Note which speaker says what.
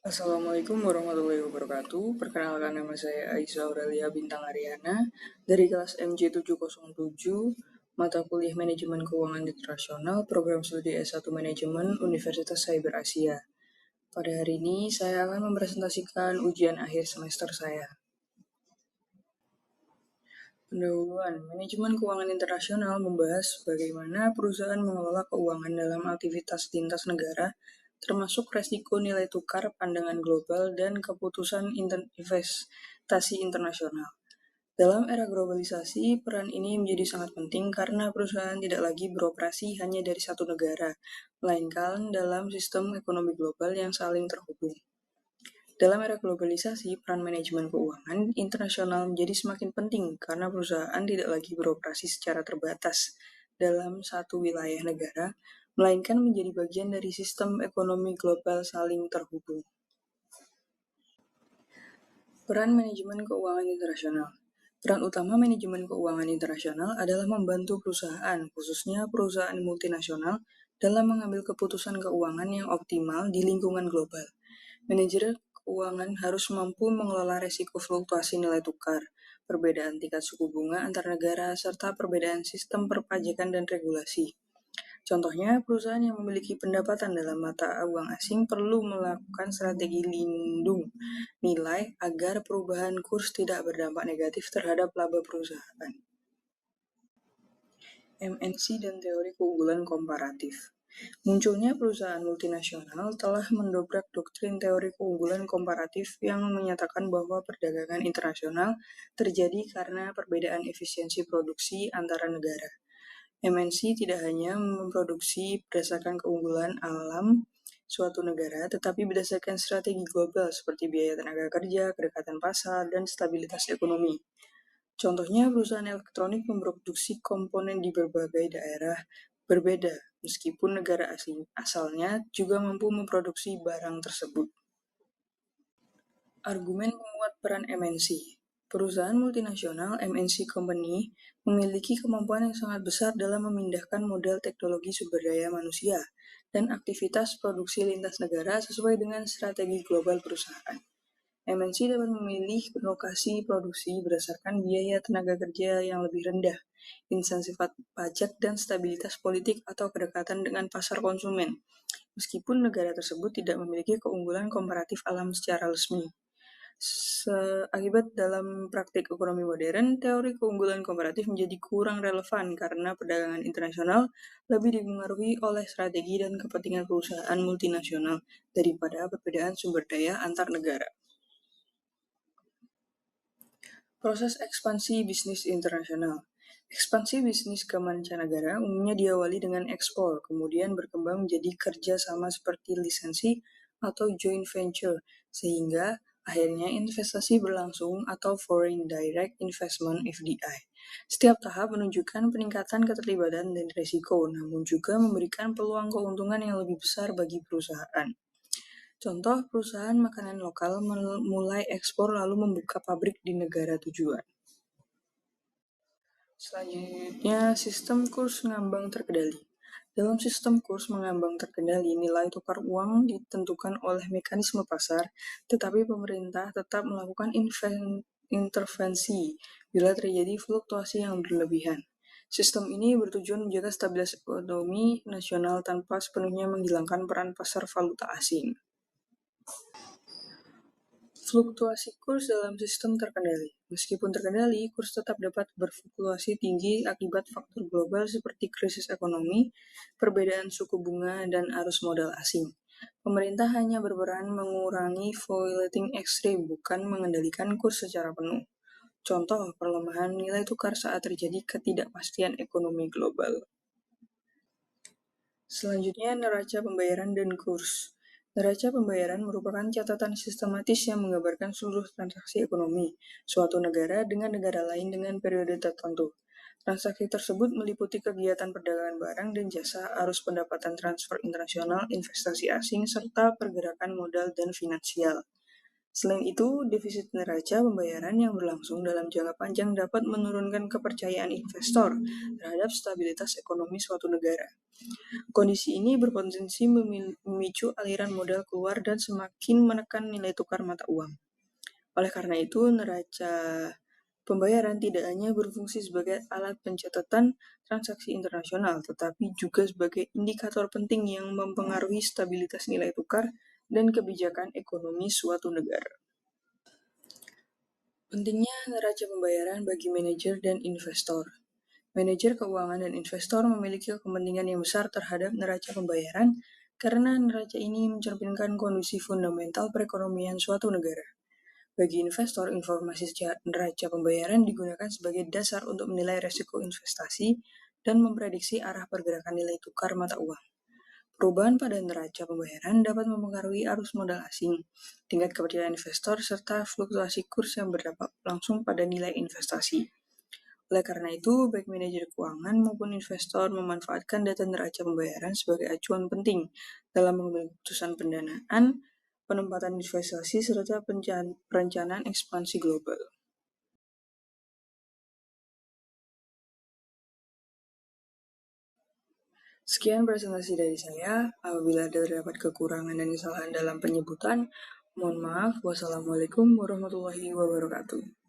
Speaker 1: Assalamualaikum warahmatullahi wabarakatuh. Perkenalkan, nama saya Aisyah Aurelia Bintang Aryana dari kelas MJ707, mata kuliah Manajemen Keuangan Internasional, program studi S1 Manajemen Universitas Cyber Asia. Pada hari ini saya akan mempresentasikan ujian akhir semester saya. Pendahuluan, manajemen keuangan internasional membahas bagaimana perusahaan mengelola keuangan dalam aktivitas lintas negara, termasuk resiko nilai tukar, pandangan global, dan keputusan investasi internasional. Dalam era globalisasi, peran ini menjadi sangat penting karena perusahaan tidak lagi beroperasi hanya dari satu negara, melainkan dalam sistem ekonomi global yang saling terhubung. Dalam era globalisasi, peran manajemen keuangan internasional menjadi semakin penting karena perusahaan tidak lagi beroperasi secara terbatas dalam satu wilayah negara, melainkan menjadi bagian dari sistem ekonomi global saling terhubung. Peran manajemen keuangan internasional. Peran utama manajemen keuangan internasional adalah membantu perusahaan, khususnya perusahaan multinasional, dalam mengambil keputusan keuangan yang optimal di lingkungan global. Manajer keuangan harus mampu mengelola risiko fluktuasi nilai tukar, perbedaan tingkat suku bunga antar negara, serta perbedaan sistem perpajakan dan regulasi. Contohnya, perusahaan yang memiliki pendapatan dalam mata uang asing perlu melakukan strategi lindung nilai agar perubahan kurs tidak berdampak negatif terhadap laba perusahaan. MNC dan teori keunggulan komparatif. Munculnya perusahaan multinasional telah mendobrak doktrin teori keunggulan komparatif yang menyatakan bahwa perdagangan internasional terjadi karena perbedaan efisiensi produksi antara negara. MNC tidak hanya memproduksi berdasarkan keunggulan alam suatu negara, tetapi berdasarkan strategi global seperti biaya tenaga kerja, kedekatan pasar, dan stabilitas ekonomi. Contohnya, perusahaan elektronik memproduksi komponen di berbagai daerah berbeda, meskipun negara asalnya juga mampu memproduksi barang tersebut. Argumen menguat peran MNC. Perusahaan multinasional MNC Company memiliki kemampuan yang sangat besar dalam memindahkan model teknologi sumber daya manusia dan aktivitas produksi lintas negara sesuai dengan strategi global perusahaan. MNC dapat memilih lokasi produksi berdasarkan biaya tenaga kerja yang lebih rendah, insentif pajak, dan stabilitas politik atau kedekatan dengan pasar konsumen, meskipun negara tersebut tidak memiliki keunggulan komparatif alam secara resmi. Akibat dalam praktik ekonomi modern, teori keunggulan komparatif menjadi kurang relevan karena perdagangan internasional lebih dipengaruhi oleh strategi dan kepentingan perusahaan multinasional daripada perbedaan sumber daya antar negara. Proses ekspansi bisnis internasional. Ekspansi bisnis ke mancanegara umumnya diawali dengan ekspor, kemudian berkembang menjadi kerja sama seperti lisensi atau joint venture, sehingga akhirnya investasi berlangsung atau Foreign Direct Investment (FDI). Setiap tahap menunjukkan peningkatan keterlibatan dan risiko, namun juga memberikan peluang keuntungan yang lebih besar bagi perusahaan. Contoh, perusahaan makanan lokal mulai ekspor lalu membuka pabrik di negara tujuan. Selanjutnya, sistem kurs ngambang terkendali. Dalam sistem kurs mengambang terkendali, nilai tukar uang ditentukan oleh mekanisme pasar, tetapi pemerintah tetap melakukan intervensi bila terjadi fluktuasi yang berlebihan. Sistem ini bertujuan menjaga stabilitas ekonomi nasional tanpa sepenuhnya menghilangkan peran pasar valuta asing. Fluktuasi kurs dalam sistem terkendali. Meskipun terkendali, kurs tetap dapat berfluktuasi tinggi akibat faktor global seperti krisis ekonomi, perbedaan suku bunga, dan arus modal asing. Pemerintah hanya berperan mengurangi volatility ekstrim, bukan mengendalikan kurs secara penuh. Contoh, perlemahan nilai tukar saat terjadi ketidakpastian ekonomi global. Selanjutnya, neraca pembayaran dan kurs. Neraca pembayaran merupakan catatan sistematis yang menggambarkan seluruh transaksi ekonomi suatu negara dengan negara lain dengan periode tertentu. Transaksi tersebut meliputi kegiatan perdagangan barang dan jasa, arus pendapatan transfer internasional, investasi asing, serta pergerakan modal dan finansial. Selain itu, defisit neraca pembayaran yang berlangsung dalam jangka panjang dapat menurunkan kepercayaan investor terhadap stabilitas ekonomi suatu negara. Kondisi ini berpotensi memicu aliran modal keluar dan semakin menekan nilai tukar mata uang. Oleh karena itu, neraca pembayaran tidak hanya berfungsi sebagai alat pencatatan transaksi internasional, tetapi juga sebagai indikator penting yang mempengaruhi stabilitas nilai tukar dan kebijakan ekonomi suatu negara. Pentingnya neraca pembayaran bagi manajer dan investor. Manajer keuangan dan investor memiliki kepentingan yang besar terhadap neraca pembayaran karena neraca ini mencerminkan kondisi fundamental perekonomian suatu negara. Bagi investor, informasi neraca pembayaran digunakan sebagai dasar untuk menilai resiko investasi dan memprediksi arah pergerakan nilai tukar mata uang. Perubahan pada neraca pembayaran dapat mempengaruhi arus modal asing, tingkat kepercayaan investor, serta fluktuasi kurs yang berdampak langsung pada nilai investasi. Oleh karena itu, baik manajer keuangan maupun investor memanfaatkan data neraca pembayaran sebagai acuan penting dalam mengambil keputusan pendanaan, penempatan investasi, serta perencanaan ekspansi global. Sekian presentasi dari saya. Apabila ada terdapat kekurangan dan kesalahan dalam penyebutan, mohon maaf. Wassalamualaikum warahmatullahi wabarakatuh.